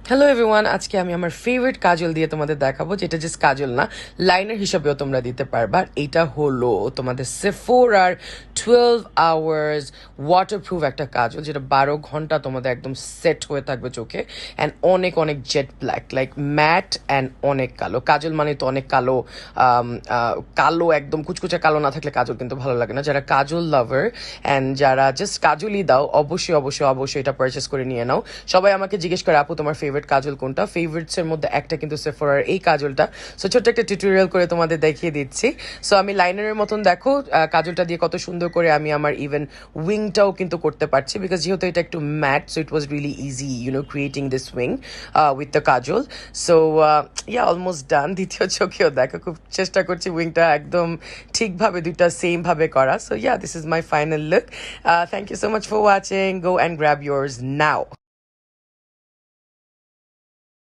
Hello everyone, আজকে আমি আমার ফেভারিট কাজল দিয়ে তোমাদের দেখাবো, যেটা জাস্ট কাজল না, লাইনার হিসাবেও তোমরা দিতে পারবা। আর এটা হলো তোমাদের সেফোরার 12 আওয়ার্স ওয়াটারপ্রুফ একটা কাজল, যেটা 12 ঘন্টা তোমাদের একদম সেট হয়ে থাকবে চোখে। অ্যান্ড অনেক অনেক jet black, like matte and অনেক কালো। কাজল মানে তো অনেক কালো, কালো একদম কুচকুচে কালো না থাকলে কাজল কিন্তু ভালো লাগে না। যারা কাজল লাভার অ্যান্ড যারা জাস্ট কাজলই দাও, অবশ্যই অবশ্যই অবশ্যই এটা পারচেস করে নিয়ে নাও। সবাই আমাকে জিজ্ঞেস করে, আপু তোমার ফেভারিট কাজল কোনটা? ফেভারিটস এর মধ্যে একটা কিন্তু সেফোরার এই কাজলটা। সো ছোট্ট একটা টিউটোরিয়াল করে তোমাদের দেখিয়ে দিচ্ছি। সো আমি লাইনারের মতন দেখো কাজলটা দিয়ে কত সুন্দর করে আমি আমার ইভেন উইংটাও কিন্তু করতে পারছি, বিকজ যেহেতু এটা একটু matte, so it was really easy creating this wing with the kajal. So yeah, almost done. দ্বিতীয় চোখেও দেখো, খুব চেষ্টা করছি উইংটা একদম ঠিকভাবে দুইটা সেম ভাবে করা। So yeah, this is my final look. Thank you so much for watching. Go and grab yours now.